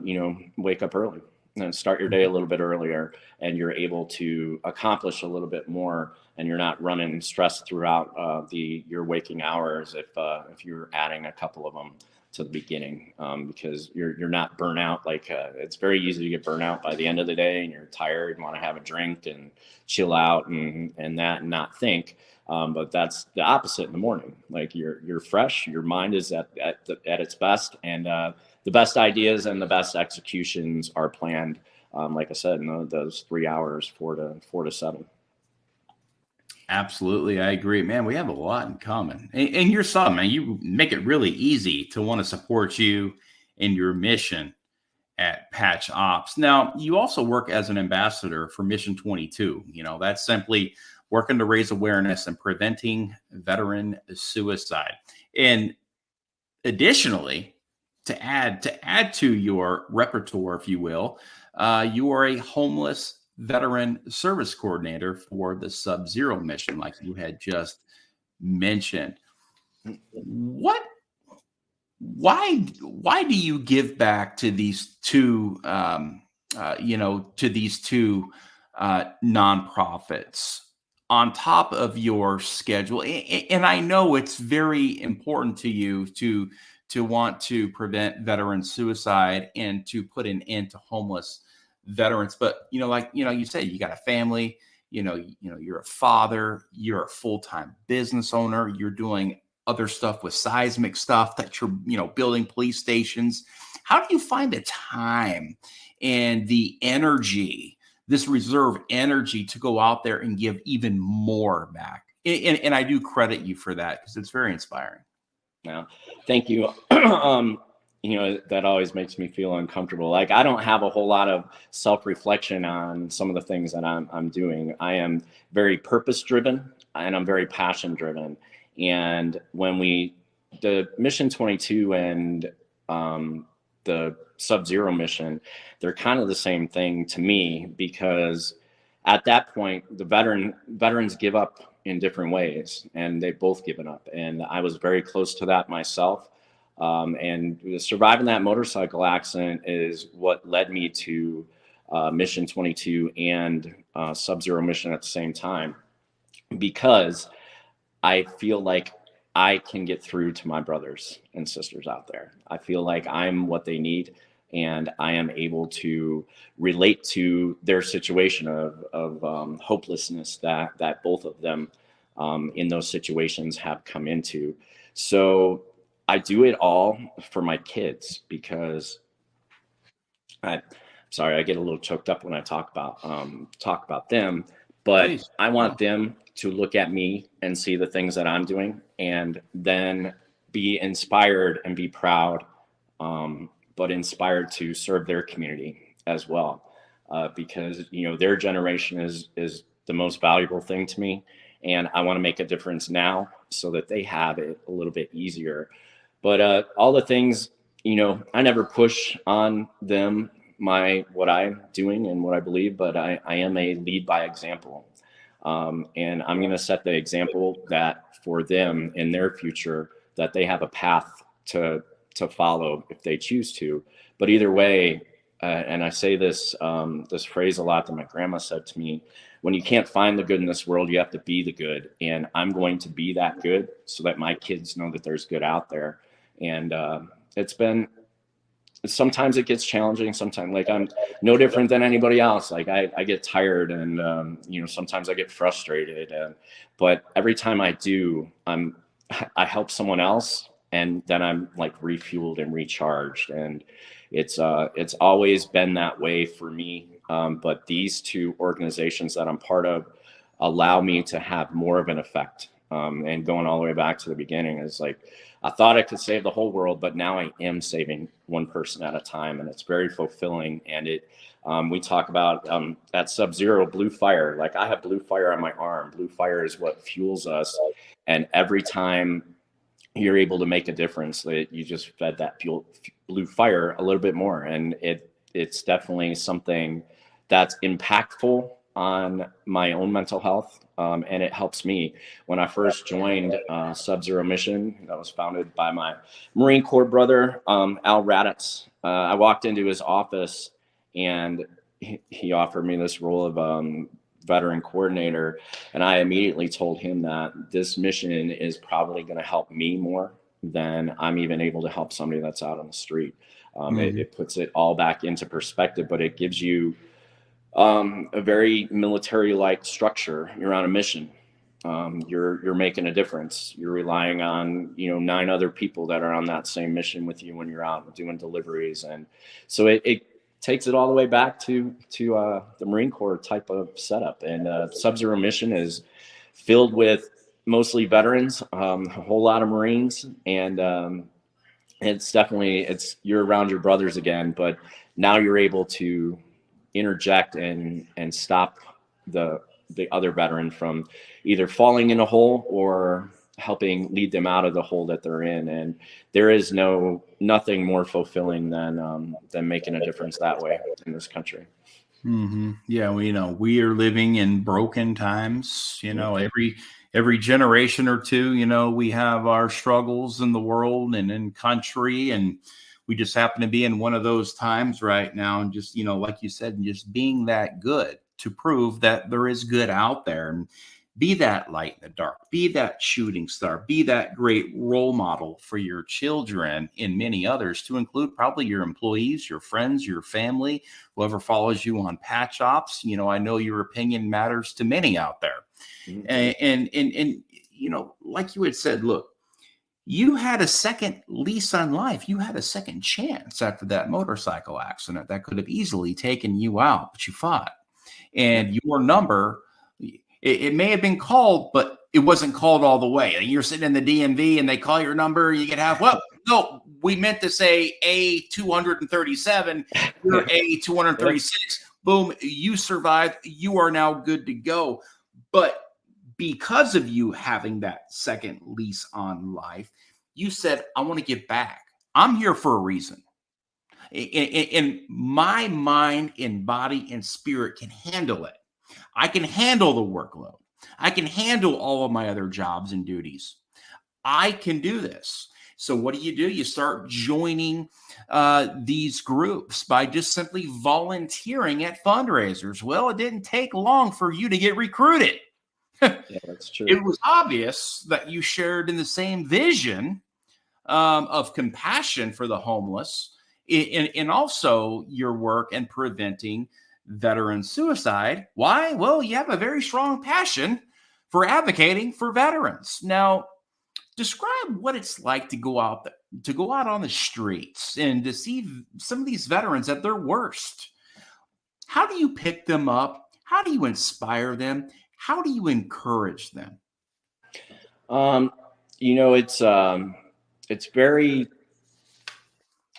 S3: wake up early and start your day a little bit earlier, and you're able to accomplish a little bit more, and you're not running stress throughout your waking hours if you're adding a couple of them to the beginning, because you're not burnt out. Like it's very easy to get burnt out by the end of the day, and you're tired and want to have a drink and chill out and not think. But that's the opposite in the morning. Like you're fresh, your mind is at its best, and the best ideas and the best executions are planned. Like I said, in those 3 hours, 4 to 7.
S1: Absolutely. I agree, man. We have a lot in common, and you're something, man. You make it really easy to want to support you in your mission at PatchOps. Now, you also work as an ambassador for Mission 22. That's simply working to raise awareness and preventing veteran suicide. And additionally, to add to your repertoire, if you will, you are a homeless veteran service coordinator for the Subzero Mission, like you had just mentioned. Why do you give back to these two nonprofits on top of your schedule? And I know it's very important to you to want to prevent veteran suicide and to put an end to homeless veterans. But you said, you got a family, you're a father, you're a full-time business owner, you're doing other stuff with seismic stuff, that you're building police stations. How do you find the time and the energy, this reserve energy, to go out there and give even more back? And I do credit you for that, because it's very inspiring.
S3: Now, thank you. That always makes me feel uncomfortable. Like I don't have a whole lot of self-reflection on some of the things that I'm doing. I am very purpose-driven, and I'm very passion-driven. And when the Mission 22 and the Subzero Mission, they're kind of the same thing to me, because at that point, the veterans give up in different ways, and they've both given up. And I was very close to that myself. And surviving that motorcycle accident is what led me to Mission 22 and Subzero Mission at the same time, because I feel like I can get through to my brothers and sisters out there. I feel like I'm what they need, and I am able to relate to their situation of hopelessness that both of them in those situations have come into. So I do it all for my kids, because sorry, I get a little choked up when I talk about them, but please. I want them to look at me and see the things that I'm doing, and then be inspired and be proud, but inspired to serve their community as well, because their generation is the most valuable thing to me, and I want to make a difference now so that they have it a little bit easier. But all the things, I never push on them what I'm doing and what I believe, but I am a lead by example. And I'm going to set the example that for them in their future, that they have a path to follow if they choose to. But either way, and I say this phrase a lot that my grandma said to me: when you can't find the good in this world, you have to be the good. And I'm going to be that good so that my kids know that there's good out there. And sometimes it gets challenging. Sometimes, like, I'm no different than anybody else. Like, I get tired, and sometimes I get frustrated. But every time I do, I help someone else, and then I'm like refueled and recharged. And it's always been that way for me. But these two organizations that I'm part of allow me to have more of an effect. And going all the way back to the beginning is like, I thought I could save the whole world, but now I am saving one person at a time, and it's very fulfilling. And we talk about at Subzero blue fire. Like, I have blue fire on my arm. Blue fire is what fuels us, and every time you're able to make a difference, you just fed that blue fire a little bit more, and it's definitely something that's impactful on my own mental health. And it helps me. When I first joined Subzero Mission, that was founded by my Marine Corps brother, Al Raditz. I walked into his office, and he offered me this role of veteran coordinator. And I immediately told him that this mission is probably going to help me more than I'm even able to help somebody that's out on the street. It puts it all back into perspective, but it gives you a very military-like structure. You're on a mission. You're making a difference. You're relying on 9 other people that are on that same mission with you when you're out doing deliveries, and so it takes it all the way back to the Marine Corps type of setup. And Subzero Mission is filled with mostly veterans, a whole lot of Marines, and it's you're around your brothers again, but now you're able to interject and stop the other veteran from either falling in a hole or helping lead them out of the hole that they're in. And there is nothing more fulfilling than making a difference that way in this country.
S1: Mm-hmm. Yeah, we are living in broken times. Every generation or two, we have our struggles in the world and in country, and we just happen to be in one of those times right now. And just, like you said, and just being that good to prove that there is good out there, and be that light in the dark, be that shooting star, be that great role model for your children and many others, to include probably your employees, your friends, your family, whoever follows you on PatchOps. I know your opinion matters to many out there. Mm-hmm. And like you had said, look, you had a second lease on life. You had a second chance after that motorcycle accident that could have easily taken you out, but you fought. And your number, it may have been called, but it wasn't called all the way. You're sitting in the DMV and they call your number, you get no, we meant to say A237, you're A236. Boom, you survived. You are now good to go. But because of you having that second lease on life, you said, I want to give back. I'm here for a reason. And my mind and body and spirit can handle it. I can handle the workload. I can handle all of my other jobs and duties. I can do this. So what do? You start joining these groups by just simply volunteering at fundraisers. Well, it didn't take long for you to get recruited.
S3: Yeah, that's true.
S1: It was obvious that you shared in the same vision of compassion for the homeless, and also your work in preventing veteran suicide. Why? Well, you have a very strong passion for advocating for veterans. Now, describe what it's like to go out on the streets and to see some of these veterans at their worst. How do you pick them up? How do you inspire them? How do you encourage them?
S3: It's very,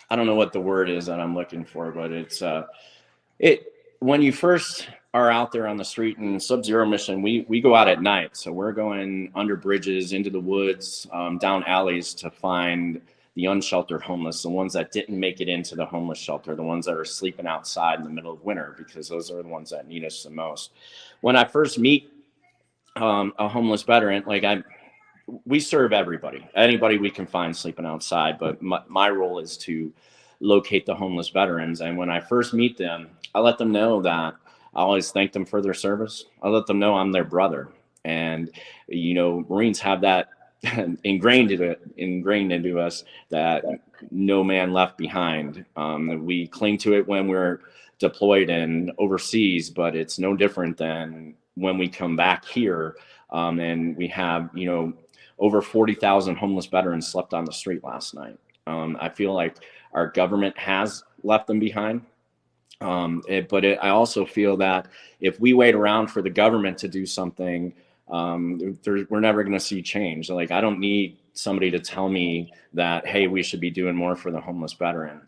S3: I don't know what the word is that I'm looking for, but when you first are out there on the street in Subzero Mission, we go out at night. So we're going under bridges, into the woods, down alleys to find the unsheltered homeless, the ones that didn't make it into the homeless shelter, the ones that are sleeping outside in the middle of winter, because those are the ones that need us the most. When I first meet a homeless veteran, we serve anybody we can find sleeping outside, but my role is to locate the homeless veterans. And when I first meet them, I let them know that I always thank them for their service. I let them know I'm their brother. And, Marines have that ingrained into us, that no man left behind. We cling to it when we're deployed and overseas, but it's no different than when we come back here. And we have, over 40,000 homeless veterans slept on the street last night. I feel like our government has left them behind. I also feel that if we wait around for the government to do something, we're never going to see change. I don't need somebody to tell me that, hey, we should be doing more for the homeless veteran.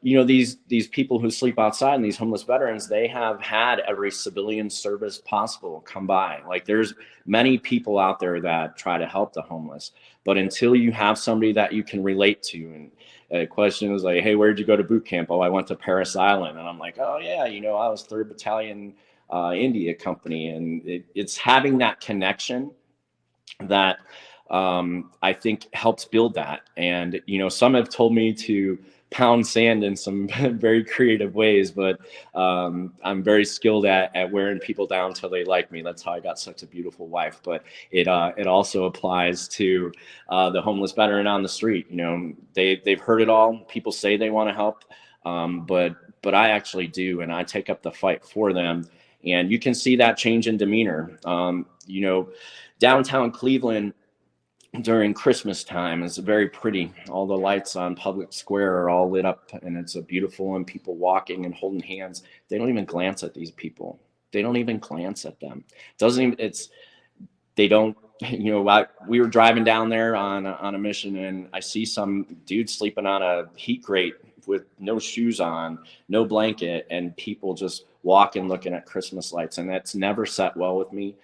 S3: These people who sleep outside and these homeless veterans, they have had every civilian service possible come by. There's many people out there that try to help the homeless, but until you have somebody that you can relate to, and a question is hey, where'd you go to boot camp? Oh, I went to Paris Island. And I'm like, oh yeah, I was 3rd Battalion India Company. And it's having that connection that I think helps build that. And, some have told me to pound sand in some very creative ways, but I'm very skilled at wearing people down till they like me. That's how I got such a beautiful wife. But it also applies to the homeless veteran on the street. They've heard it all. People say they want to help, but I actually do, and I take up the fight for them. And you can see that change in demeanor. Downtown Cleveland during Christmas time is very pretty. All the lights on Public Square are all lit up, and it's a beautiful, and people walking and holding hands. They don't even glance at these people. They don't even glance at them. We were driving down there on a mission, and I see some dude sleeping on a heat grate with no shoes on, no blanket, and people just walking, looking at Christmas lights. And that's never set well with me.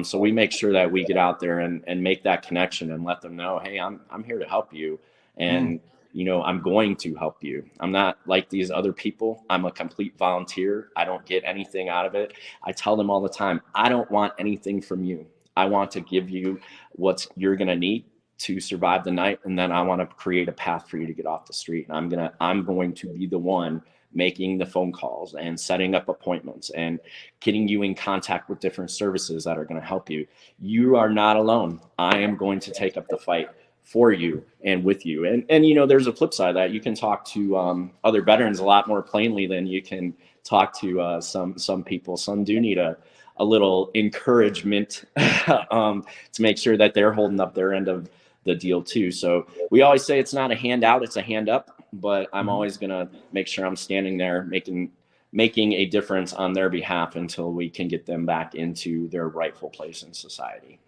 S3: So we make sure that we get out there and make that connection and let them know, hey, I'm here to help you. And, I'm going to help you. I'm not like these other people. I'm a complete volunteer. I don't get anything out of it. I tell them all the time, I don't want anything from you. I want to give you what you're going to need to survive the night. And then I want to create a path for you to get off the street. And I'm going to be the one making the phone calls and setting up appointments and getting you in contact with different services that are going to help you. You are not alone. I am going to take up the fight for you and with you. And there's a flip side of that. You can talk to other veterans a lot more plainly than you can talk to some people. Some do need a little encouragement to make sure that they're holding up their end of the deal too. So we always say it's not a handout, it's a hand up. But I'm always going to make sure I'm standing there making a difference on their behalf until we can get them back into their rightful place in society.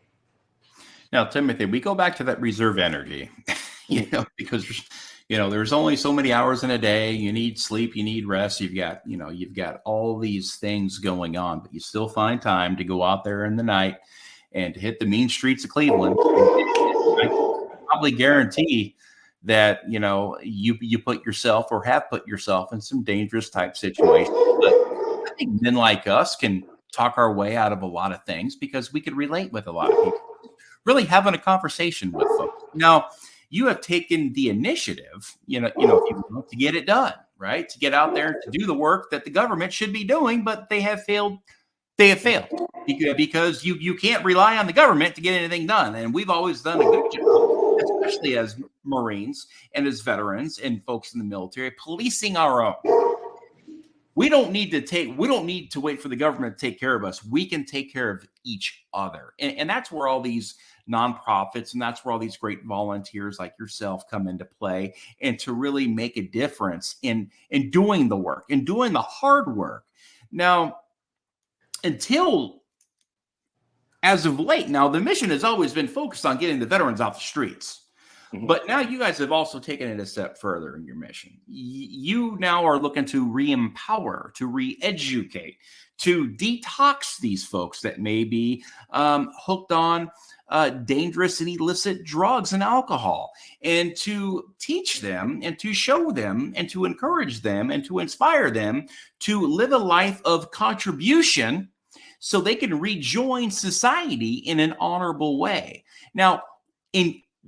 S1: Now, Timothy, we go back to that reserve energy, because, there's only so many hours in a day. You need sleep, you need rest. You've got all these things going on, but you still find time to go out there in the night and to hit the mean streets of Cleveland. I probably guarantee that, you put yourself or have put yourself in some dangerous type situations. But I think men like us can talk our way out of a lot of things because we could relate with a lot of people. Really having a conversation with folks. Now, you have taken the initiative, to get it done, right? To get out there to do the work that the government should be doing, but they have failed. They have failed because you can't rely on the government to get anything done. And we've always done a good job, especially as Marines and as veterans and folks in the military, policing our own. We don't need to wait for the government to take care of us. We can take care of each other. And that's where all these nonprofits and that's where all these great volunteers like yourself come into play, and to really make a difference in doing the work and doing the hard work. Now, until as of late, now the mission has always been focused on getting the veterans off the streets. But now you guys have also taken it a step further in your mission. You now are looking to re-empower, to re-educate, to detox these folks that may be hooked on dangerous and illicit drugs and alcohol, and to teach them and to show them and to encourage them and to inspire them to live a life of contribution so they can rejoin society in an honorable way. Now,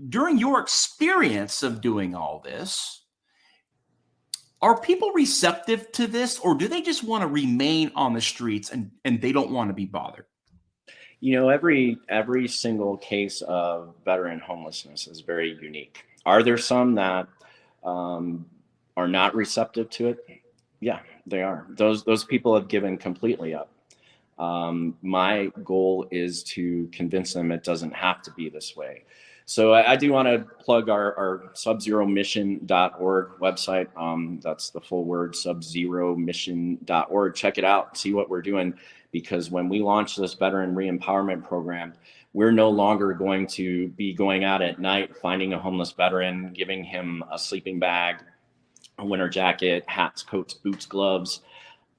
S1: during your experience of doing all this, are people receptive to this, or do they just want to remain on the streets and they don't want to be bothered?
S3: Every single case of veteran homelessness is very unique. Are there some that are not receptive to it? Yeah, they are. Those people have given completely up. My goal is to convince them it doesn't have to be this way. So I do want to plug our subzeromission.org website. That's the full word, subzeromission.org. Check it out, see what we're doing. Because when we launch this veteran re-empowerment program, we're no longer going to be going out at night, finding a homeless veteran, giving him a sleeping bag, a winter jacket, hats, coats, boots, gloves,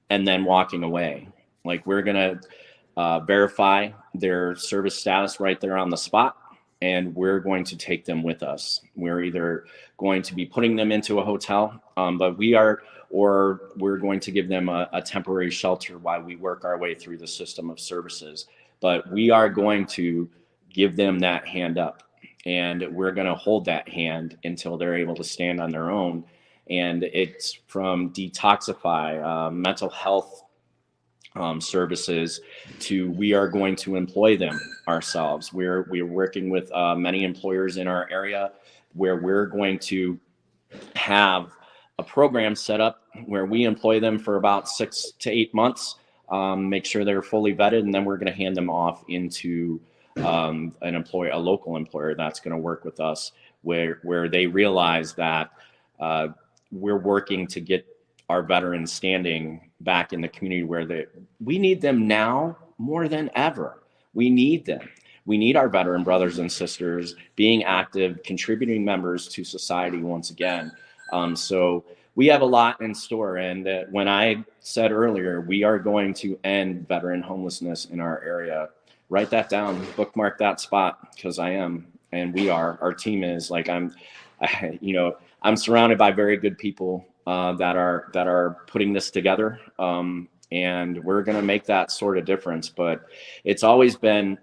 S3: and then walking away. Like, we're going to verify their service status right there on the spot, and we're going to take them with us. We're either going to be putting them into a hotel, or we're going to give them a temporary shelter while we work our way through the system of services. But we are going to give them that hand up, and we're going to hold that hand until they're able to stand on their own. And it's from detoxify, mental health services, to we are going to employ them ourselves. We're working with many employers in our area where we're going to have a program set up where we employ them for about 6 to 8 months, make sure they're fully vetted, and then we're going to hand them off into a local employer that's going to work with us, where they realize that we're working to get our veterans standing back in the community where we need them now more than ever. We need them. We need our veteran brothers and sisters being active, contributing members to society once again. So we have a lot in store. And when I said earlier, we are going to end veteran homelessness in our area, write that down, bookmark that spot, because I am, and we are, our team is. Like, I'm surrounded by very good people that are putting this together. And we're going to make that sort of difference. But it's always been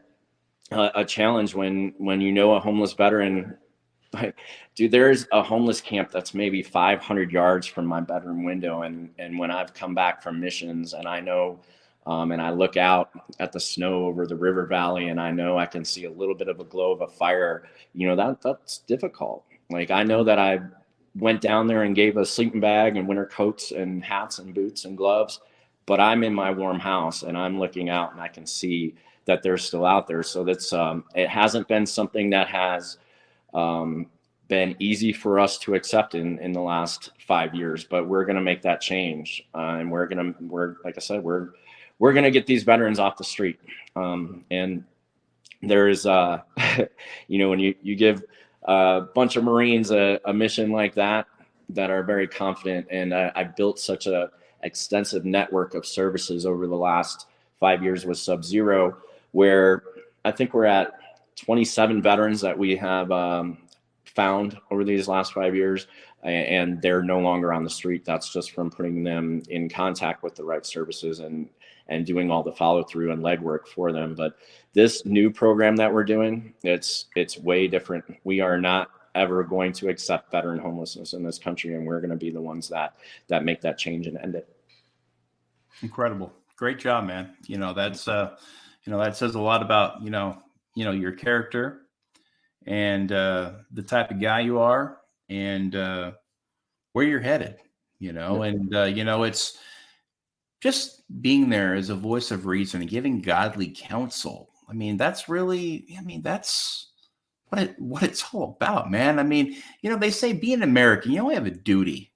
S3: a challenge when a homeless veteran. Like, dude, there's a homeless camp that's maybe 500 yards from my bedroom window. And when I've come back from missions, and I know, and I look out at the snow over the river valley, and I know I can see a little bit of a glow of a fire, that's difficult. Like, I know that I went down there and gave a sleeping bag and winter coats and hats and boots and gloves, but I'm in my warm house and I'm looking out and I can see that they're still out there. So that's, it hasn't been something that has been easy for us to accept in the last 5 years, but we're going to make that change. And like I said, we're going to get these veterans off the street. And there's, when you give a bunch of Marines a mission like that are very confident. And I built such a extensive network of services over the last 5 years with Subzero, where I think we're at 27 veterans that we have found over these last 5 years, and they're no longer on the street. That's just from putting them in contact with the right services and doing all the follow through and legwork for them. But this new program that we're doing, it's way different. We are not ever going to accept veteran homelessness in this country, and we're going to be the ones that make that change and end it.
S1: Incredible. Great job, man. That's that says a lot about your character and the type of guy you are, and where you're headed, and it's just being there as a voice of reason and giving godly counsel. That's what it's all about, man. They say be an American, you only have a duty,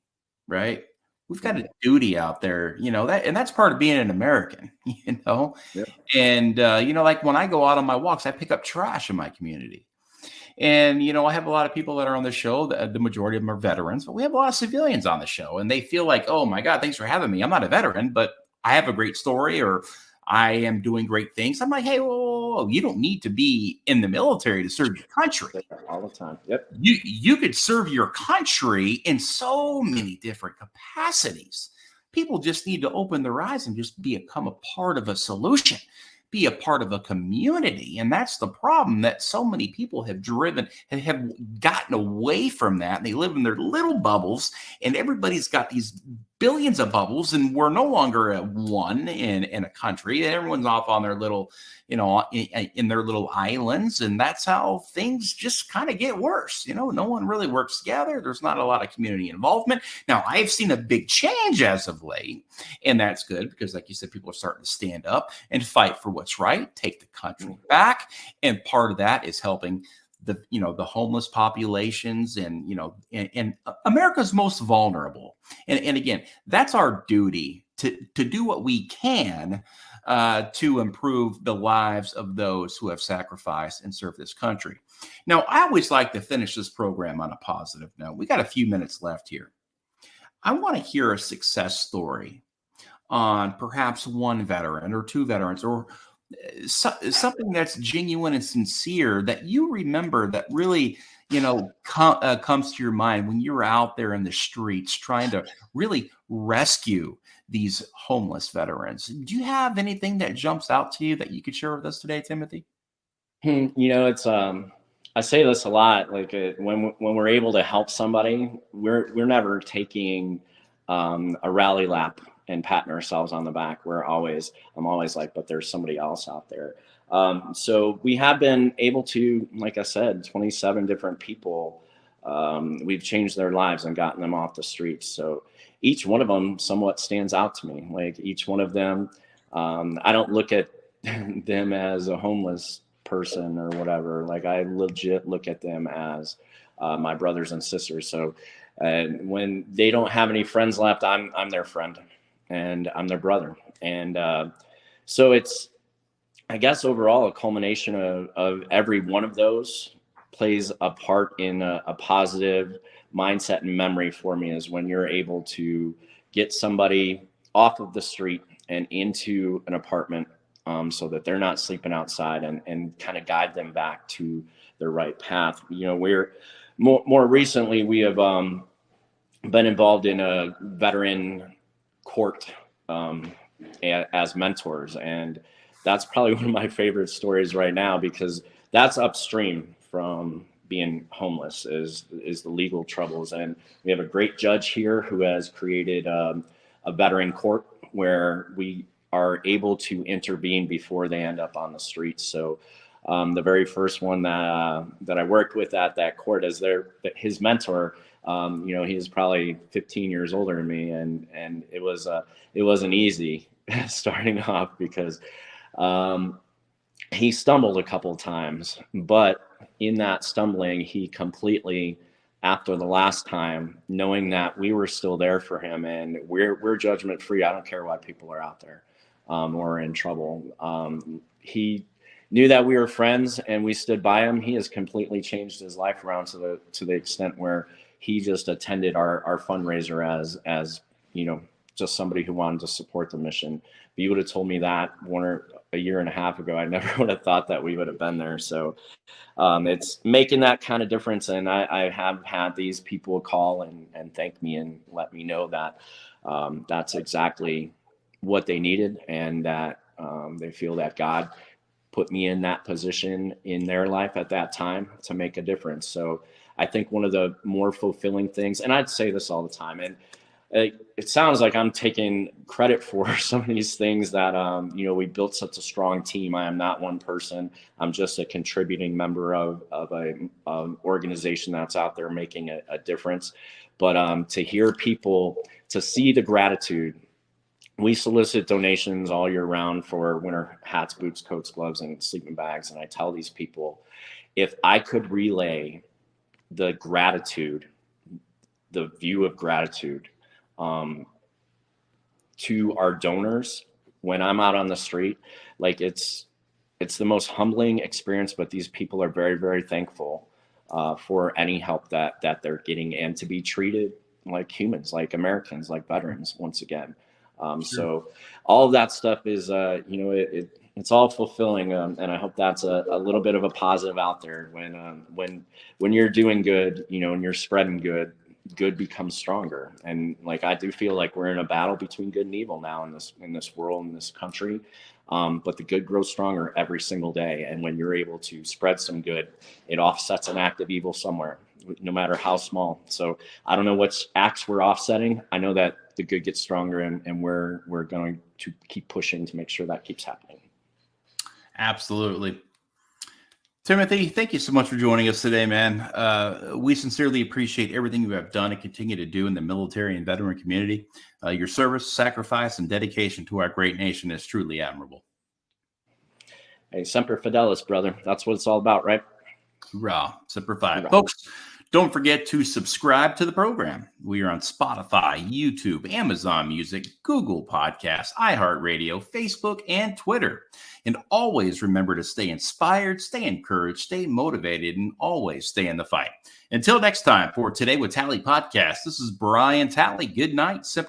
S1: right? We've got a duty out there, and that's part of being an American,
S3: Yeah.
S1: And, like when I go out on my walks, I pick up trash in my community. And, I have a lot of people that are on the show. The majority of them are veterans, but we have a lot of civilians on the show, and they feel like, oh my God, thanks for having me. I'm not a veteran, but I have a great story, or I am doing great things. I'm like, hey, whoa, you don't need to be in the military to serve your country.
S3: All the time. Yep.
S1: You could serve your country in so many different capacities. People just need to open their eyes and just become a part of a solution, be a part of a community. And that's the problem, that so many people have gotten away from that. They live in their little bubbles, and everybody's got these billions of bubbles, and we're no longer a one in a country. Everyone's off on their little, in their little islands, and that's how things just kind of get worse. No one really works together. There's not a lot of community involvement. Now, I've seen a big change as of late, and that's good because, like you said, people are starting to stand up and fight for what's right, take the country back, and part of that is helping the homeless populations and America's most vulnerable. And again, that's our duty to do what we can to improve the lives of those who have sacrificed and served this country. Now, I always like to finish this program on a positive note. We got a few minutes left here. I want to hear a success story on perhaps one veteran or two veterans, or something that's genuine and sincere that you remember that really, comes to your mind when you're out there in the streets trying to really rescue these homeless veterans. Do you have anything that jumps out to you that you could share with us today, Timothy?
S3: It's I say this a lot. Like when we're able to help somebody, we're never taking a rally lap and patting ourselves on the back. I'm always like, but there's somebody else out there. So we have been able to, like I said, 27 different people. We've changed their lives and gotten them off the streets. So each one of them somewhat stands out to me. Like each one of them, I don't look at them as a homeless person or whatever. Like I legit look at them as my brothers and sisters. So when they don't have any friends left, I'm their friend. And I'm their brother. And so it's, I guess, overall a culmination of every one of those plays a part in a positive mindset and memory for me, is when you're able to get somebody off of the street and into an apartment so that they're not sleeping outside, and kind of guide them back to the right path. We're more recently, we have been involved in a veteran court as mentors, and that's probably one of my favorite stories right now, because that's upstream from being homeless is the legal troubles. And we have a great judge here who has created a veteran court where we are able to intervene before they end up on the streets. So the very first one that I worked with at that court as his mentor, he was probably 15 years older than me, and it wasn't easy starting off, because he stumbled a couple of times, but in that stumbling, he completely, after the last time, knowing that we were still there for him, and we're judgment free. I don't care why people are out there or in trouble. He knew that we were friends and we stood by him. He has completely changed his life around to the extent where he just attended our fundraiser as just somebody who wanted to support the mission. If you would have told me that a year and a half ago, I never would have thought that we would have been there. So it's making that kind of difference. And I have had these people call and thank me and let me know that that's exactly what they needed, and that they feel that God put me in that position in their life at that time to make a difference. So I think one of the more fulfilling things, and I'd say this all the time, and it sounds like I'm taking credit for some of these things that, we built such a strong team. I am not one person. I'm just a contributing member of a organization that's out there making a difference. But to hear people, to see the gratitude. We solicit donations all year round for winter hats, boots, coats, gloves, and sleeping bags. And I tell these people, if I could relay the gratitude, the view of gratitude to our donors when I'm out on the street, like it's the most humbling experience, but these people are very, very thankful for any help that they're getting, and to be treated like humans, like Americans, like veterans, once again. So all of that stuff is, it's all fulfilling. And I hope that's a little bit of a positive out there when you're doing good, and you're spreading good becomes stronger. And like, I do feel like we're in a battle between good and evil now in this world, in this country. But the good grows stronger every single day. And when you're able to spread some good, it offsets an act of evil somewhere, no matter how small. So I don't know which acts we're offsetting. I know that the good gets stronger, and we're going to keep pushing to make sure that keeps happening.
S1: Absolutely. Timothy, thank you so much for joining us today, man. We sincerely appreciate everything you have done and continue to do in the military and veteran community. Your service, sacrifice, and dedication to our great nation is truly admirable.
S3: Hey, Semper Fidelis, brother. That's what it's all about, right?
S1: Raw, Semper Fi. Folks, don't forget to subscribe to the program. We are on Spotify, YouTube, Amazon Music, Google Podcasts, iHeartRadio, Facebook, and Twitter. And always remember to stay inspired, stay encouraged, stay motivated, and always stay in the fight. Until next time, for Today with Tally podcast, this is Brian Tally. Good night, Semper